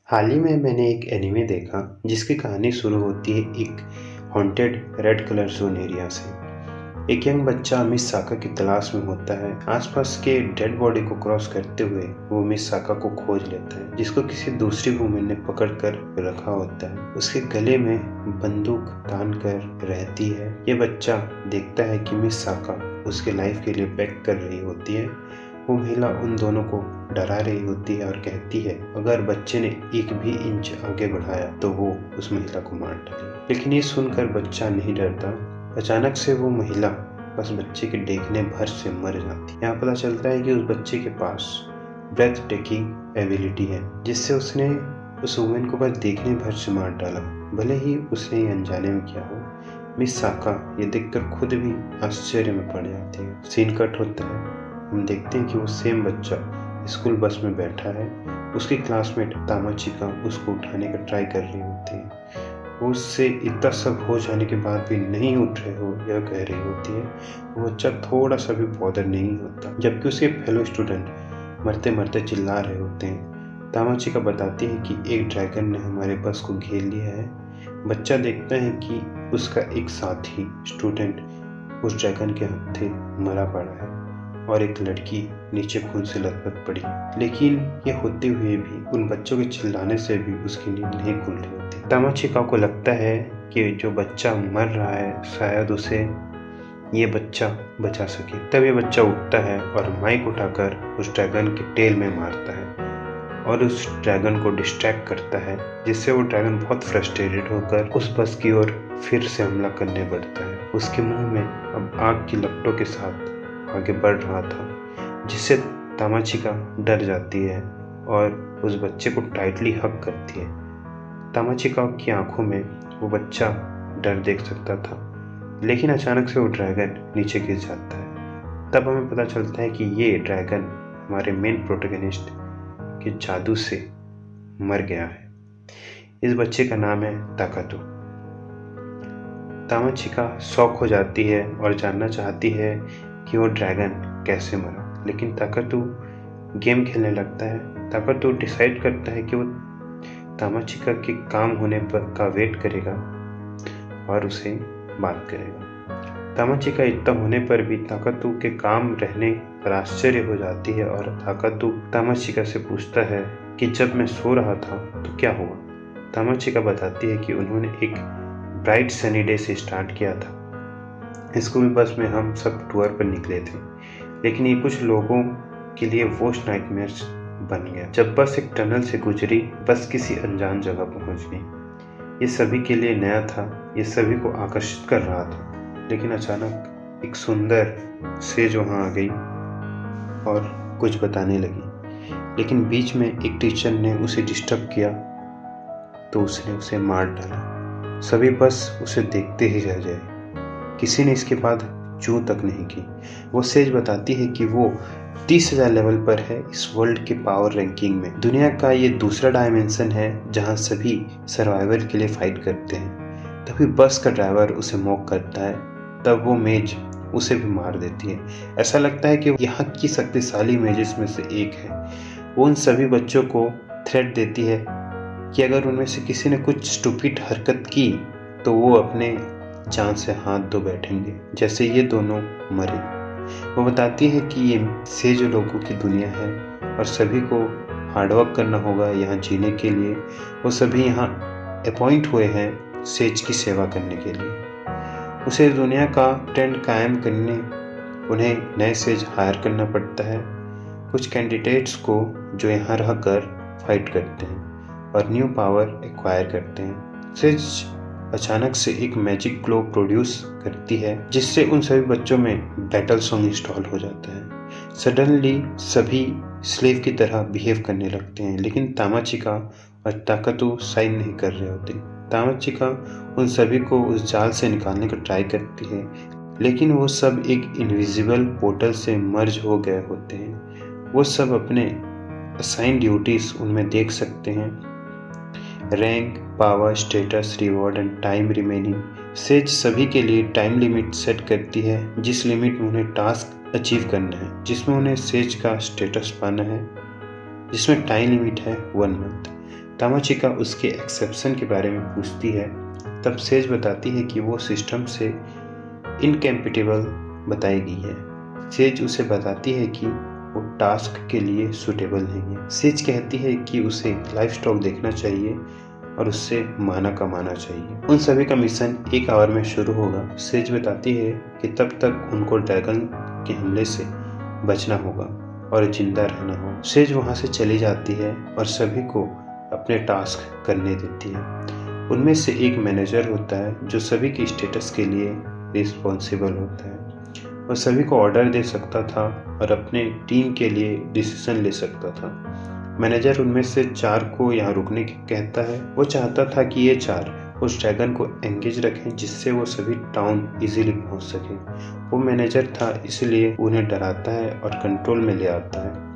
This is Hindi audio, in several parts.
हाल ही में मैंने एक एनीमे देखा जिसकी कहानी शुरू होती है एक haunted red colour zone area से। एक यंग बच्चा मिस साका की तलाश में होता है। आसपास के डेड बॉडी को क्रॉस करते हुए वो मिस साका को खोज लेता है, जिसको किसी दूसरी वुमेन ने पकड़ कर रखा होता है। उसके गले में बंदूक तान कर रहती है। ये बच्चा देखता है कि मिस साका उसके लाइफ के लिए बेग कर रही होती है। वो महिला उन दोनों को डरा रही होती है और कहती है अगर बच्चे ने एक भी इंच आगे बढ़ाया तो वो उस महिला को मार डालेगी। लेकिन ये सुनकर बच्चा नहीं डरता। अचानक से वो महिला बस बच्चे के देखने भर से मर जाती है। यहाँ पता चलता है कि उस बच्चे के पास ब्रेथ टेकिंग एबिलिटी है, जिससे उसने उस वुमेन को बस देखने भर से मार डाला, भले ही उसने ये अनजाने में किया हो। मिस साका ये देखकर खुद भी आश्चर्य में पड़ जाती है। सीन कट होता है। हम देखते हैं कि वो सेम बच्चा स्कूल बस में बैठा है। उसकी क्लासमेट तामाचिका उसको उठाने का ट्राई कर रही होती है। वो उससे इतना सब हो जाने के बाद भी नहीं उठ रहे हो यह कह रही होती है। वो बच्चा थोड़ा सा भी बॉदर नहीं होता, जबकि उसके फेलो स्टूडेंट मरते मरते चिल्ला रहे होते हैं। तामाचिका बताती है कि एक ड्रैगन ने हमारे बस को घेर लिया है। बच्चा देखता है कि उसका एक साथी स्टूडेंट उस ड्रैगन के हत्थे मरा पड़ा है और एक लड़की नीचे खून से लथपथ पड़ी। लेकिन ये होते हुए भी उन बच्चों के चिल्लाने से भी उसकी नींद नहीं खुल रही होती। तामाचिका को लगता है कि जो बच्चा मर रहा है शायद उसे ये बच्चा बचा सके। तब ये बच्चा उठता है और माइक उठाकर उस ड्रैगन के टेल में मारता है और उस ड्रैगन को डिस्ट्रैक्ट करता है, जिससे वो ड्रैगन बहुत फ्रस्ट्रेटेड होकर उस बस की ओर फिर से हमला करने बढ़ता है। उसके मुंह में अब आग की लपटों के साथ आगे बढ़ रहा था, जिससे तामाचिका डर जाती है और उस बच्चे को टाइटली हग करती है। तामाचिका की आंखों में वो बच्चा डर देख सकता था, लेकिन अचानक से वो ड्रैगन नीचे गिर जाता है। तब हमें पता चलता है कि ये ड्रैगन हमारे मेन प्रोटैगनिस्ट के जादू से मर गया है। इस बच्चे का नाम है ताकातो। तामाचिका शॉक हो जाती है और जानना चाहती है कि वो ड्रैगन कैसे मरा, लेकिन ताकातो गेम खेलने लगता है। ताकातो डिसाइड करता है कि वो तामाचिका के काम होने पर का वेट करेगा और उसे बात करेगा। तामाचिका इतना होने पर भी ताकातो के काम रहने पर आश्चर्य हो जाती है और ताकातो तामाचिका से पूछता है कि जब मैं सो रहा था तो क्या हुआ। तामाचिका बताती है कि उन्होंने एक ब्राइट सनी डे से स्टार्ट किया था। स्कूल बस में हम सब टूर पर निकले थे, लेकिन ये कुछ लोगों के लिए वोस्ट नाइटमेयर्स बन गया। जब बस एक टनल से गुजरी, बस किसी अनजान जगह पहुंच गई। ये सभी के लिए नया था, ये सभी को आकर्षित कर रहा था। लेकिन अचानक एक सुंदर सेज वहां आ गई और कुछ बताने लगी, लेकिन बीच में एक टीचर ने उसे डिस्टर्ब किया तो उसने उसे मार डाला। सभी बस उसे देखते ही रह गए। किसी ने इसके बाद चूं तक नहीं की। वो सेज बताती है कि वो 30,000 लेवल पर है इस वर्ल्ड के पावर रैंकिंग में। दुनिया का ये दूसरा डायमेंशन है जहां सभी सर्वाइवल के लिए फाइट करते हैं। तभी बस का ड्राइवर उसे मॉक करता है। तब वो मेज उसे भी मार देती है। ऐसा लगता है कि यहाँ की शक्तिशाली मेजेस में से एक है। वो उन सभी बच्चों को थ्रेट देती है कि अगर उनमें से किसी ने कुछ स्टूपिड हरकत की तो वो अपने जान से हाथ धो बैठेंगे, जैसे ये दोनों मरे। वो बताती है कि ये सेज लोगों की दुनिया है और सभी को हार्डवर्क करना होगा यहाँ जीने के लिए। वो सभी यहाँ अपॉइंट हुए हैं सेज की सेवा करने के लिए। उसे दुनिया का ट्रेंड कायम करने उन्हें नए सेज हायर करना पड़ता है, कुछ कैंडिडेट्स को जो यहाँ रहकर फाइट करते हैं और न्यू पावर एक्वायर करते हैं। सेज अचानक से एक मैजिक ग्लो प्रोड्यूस करती है, जिससे उन सभी बच्चों में बैटल सॉन्ग इंस्टॉल हो जाता है। सडनली सभी स्लेव की तरह बिहेव करने लगते हैं, लेकिन तामाचिका और ताकातो साइन नहीं कर रहे होते। तामाचिका उन सभी को उस जाल से निकालने का ट्राई करती है, लेकिन वो सब एक इनविजिबल पोर्टल से मर्ज हो गए होते हैं। वो सब अपने असाइन ड्यूटीज उनमें देख सकते हैं, rank, power, status, reward and time remaining. Says सभी के लिए टाइम लिमिट सेट करती है, जिस लिमिट में उन्हें टास्क अचीव करना है, जिसमें उन्हें सेज का स्टेटस पाना है, जिसमें टाइम लिमिट है 1 मंथ। तामाचिका उसके एक्सेप्शन के बारे में पूछती है। तब सेज बताती है कि वो सिस्टम से इनकम्पैटिबल बताई गई है। सेज उसे बताती है कि वो टास्क के लिए सूटेबल नहीं है। सेज कहती है कि उसे लाइव स्टॉक देखना चाहिए और उससे माना कमाना चाहिए। उन सभी का मिशन 1 आवर में शुरू होगा। सेज बताती है कि तब तक उनको ड्रैगन के हमले से बचना होगा और जिंदा रहना होगा। सेज वहां से चली जाती है और सभी को अपने टास्क करने देती है। उनमें से एक मैनेजर होता है जो सभी की स्टेटस के लिए रिस्पॉन्सिबल होता है। वह सभी को ऑर्डर दे सकता था और अपने टीम के लिए डिसीजन ले सकता था। मैनेजर उनमें से 4 को यहाँ रुकने की कहता है। वो चाहता था कि ये 4 उस ड्रैगन को एंगेज रखें जिससे वो सभी टाउन इजीली पहुंच सके। वो मैनेजर था इसलिए उन्हें डराता है और कंट्रोल में ले आता है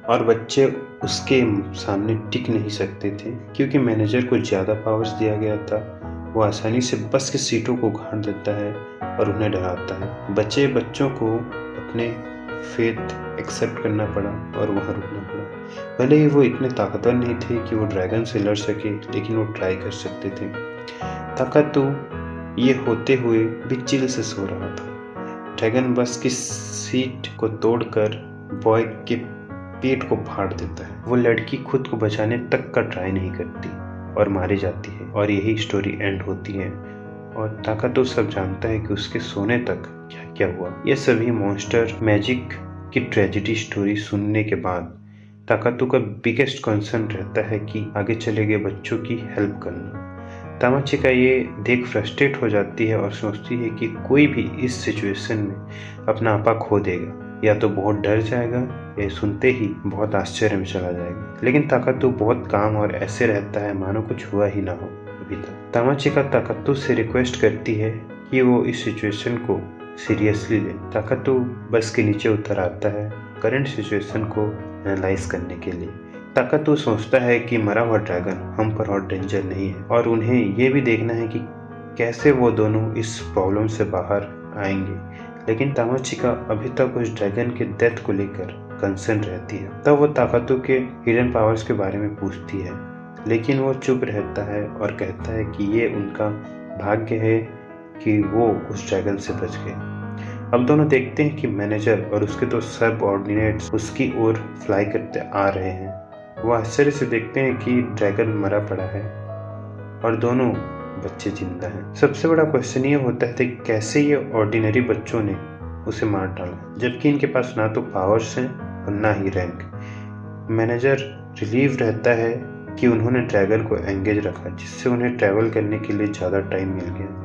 और बच्चे उसके सामने टिक नहीं सकते थे क्योंकि मैनेजर को ज़्यादा पावर्स दिया गया था। वो आसानी से बस की सीटों को उखाड़ देता है और उन्हें डराता है। बच्चों को अपने फेथ एक्सेप्ट करना पड़ा और वहाँ रुकना पड़ा। भले ही वो इतने ताकतवर नहीं थे कि वो ड्रैगन से लड़ सके, लेकिन वो ट्राई कर सकते थे। ताकत तो ये होते हुए भी चिल से सो रहा था। ड्रैगन बस की सीट को तोड़कर बॉय के पेट को फाड़ देता है। वो लड़की खुद को बचाने तक का ट्राई नहीं करती और मारी जाती है और यही स्टोरी एंड होती है। और ताकातो सब जानता है कि उसके सोने तक क्या क्या हुआ। ये सभी मॉन्स्टर मैजिक की ट्रेजेडी स्टोरी सुनने के बाद ताकातो का बिगेस्ट कंसर्न रहता है कि आगे चले गए बच्चों की हेल्प करना। तामाचिका ये देख फ्रस्ट्रेट हो जाती है और सोचती है कि कोई भी इस सिचुएशन में अपना आपा खो देगा, या तो बहुत डर जाएगा या सुनते ही बहुत आश्चर्य में चला जाएगा। लेकिन ताकातो बहुत काम और ऐसे रहता है मानो कुछ हुआ ही ना हो अभी तक। तामाचिका ताकातो से रिक्वेस्ट करती है कि वो इस सिचुएशन को सीरियसली ले। ताकातो बस के नीचे उतर आता है करंट सिचुएशन को एनालाइज करने के लिए। ताकातो सोचता है कि मरा हुआ ड्रैगन हम पर और डेंजर नहीं है और उन्हें ये भी देखना है कि कैसे वो दोनों इस प्रॉब्लम से बाहर आएंगे। लेकिन तामाचिका अभी तक उस ड्रैगन के डेथ को लेकर कंसर्न रहती है। तब वो ताकातो के हिडन पावर्स के बारे में पूछती है, लेकिन वो चुप रहता है और कहता है कि ये उनका भाग्य है कि वो उस ड्रैगन से बच गए। अब दोनों देखते हैं कि मैनेजर और उसके 2 सबऑर्डिनेट्स उसकी ओर फ्लाई करते आ रहे हैं। वो आश्चर्य से देखते हैं कि ड्रैगन मरा पड़ा है और दोनों बच्चे जिंदा हैं। सबसे बड़ा क्वेश्चन ये होता है कि कैसे ये ऑर्डिनरी बच्चों ने उसे मार डाला, जबकि इनके पास ना तो पावर्स हैं और ना ही रैंक। मैनेजर रिलीव रहता है कि उन्होंने ड्रैगन को एंगेज रखा, जिससे उन्हें ट्रैवल करने के लिए ज़्यादा टाइम मिल गया।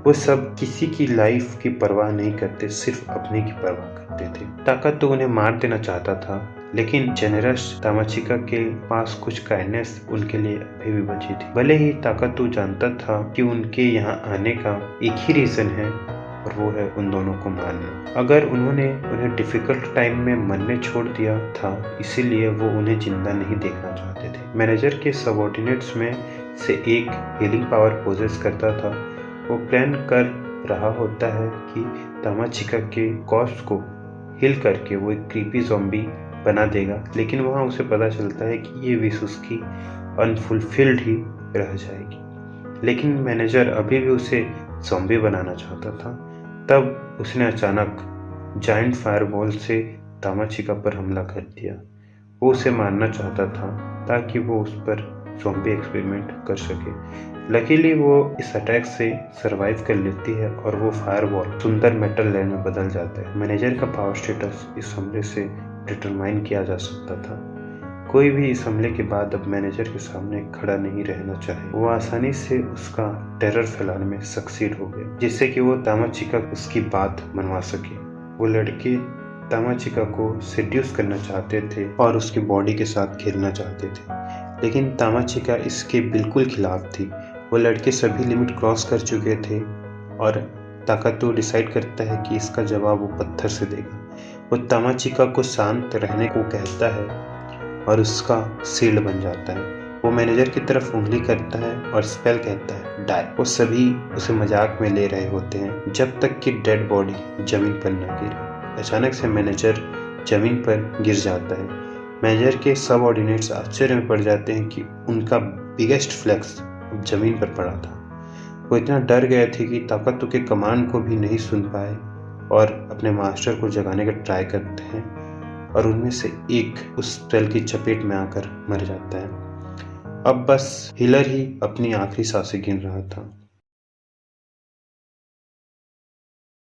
वो सब किसी की लाइफ की परवाह नहीं करते, सिर्फ अपने की परवाह करते थे। ताकत तो उन्हें मार देना चाहता था, लेकिन जेनरस तामाचिका के पास कुछ काइंडनेस उनके लिए अभी भी बची थी। भले ही ताकत तो जानता था कि उनके यहाँ आने का एक ही रीजन है और वो है उन दोनों को मारना। अगर उन्होंने उन्हें डिफिकल्ट टाइम में मरने छोड़ दिया था, इसीलिए वो उन्हें जिंदा नहीं देखना चाहते थे। मैनेजर के सबऑर्डिनेट्स में से एक हीलिंग पावर पोजेस करता था। वो प्लान कर रहा होता है कि तामाचिका के कॉस्ट को हिल करके वो एक क्रीपी ज़ॉम्बी बना देगा, लेकिन वहाँ उसे पता चलता है कि ये विश उसकी अनफुलफिल्ड ही रह जाएगी। लेकिन मैनेजर अभी भी उसे ज़ॉम्बी बनाना चाहता था। तब उसने अचानक जायंट फायरबॉल से तामाचिका पर हमला कर दिया। वो उसे मारना चाहता था ताकि वो उस पर ज़ॉम्बी एक्सपेरिमेंट कर सके। लकीली वो इस अटैक से सरवाइव कर लेती है और वो फायरबॉल सुंदर मेटल लैंड में बदल जाता है। मैनेजर का पावर स्टेटस इस हमले से डिटरमाइन किया जा सकता था। कोई भी इस हमले के बाद अब मैनेजर के सामने खड़ा नहीं रहना चाहे। वो आसानी से उसका टेरर फैलाने में सक्सीड हो गया, जिससे कि वो तामाचिका उसकी बात मनवा सके। वो लड़के तामाचिका को सेड्यूस करना चाहते थे और उसकी बॉडी के साथ खेलना चाहते थे, लेकिन तामाचिका इसके बिल्कुल खिलाफ थी। वो लड़के सभी लिमिट क्रॉस कर चुके थे और ताकातो डिसाइड करता है कि इसका जवाब वो पत्थर से देगा। वो तामाचिका को शांत रहने को कहता है और उसका शील्ड बन जाता है। वो मैनेजर की तरफ उंगली करता है और स्पेल कहता है डाई। वो सभी उसे मजाक में ले रहे होते हैं जब तक कि डेड बॉडी जमीन पर न गिरे। अचानक से मैनेजर जमीन पर गिर जाता है। मेजर के सबऑर्डिनेट्स आश्चर्य में पड़ जाते हैं कि उनका बिगेस्ट फ्लेक्स अब जमीन पर पड़ा था। वो इतना डर गए थे कि ताकतों के कमांड को भी नहीं सुन पाए और अपने मास्टर को जगाने का ट्राई करते हैं और उनमें से एक उस स्पेल की चपेट में आकर मर जाता है। अब बस हिलर ही अपनी आखिरी सांसें गिन रहा था।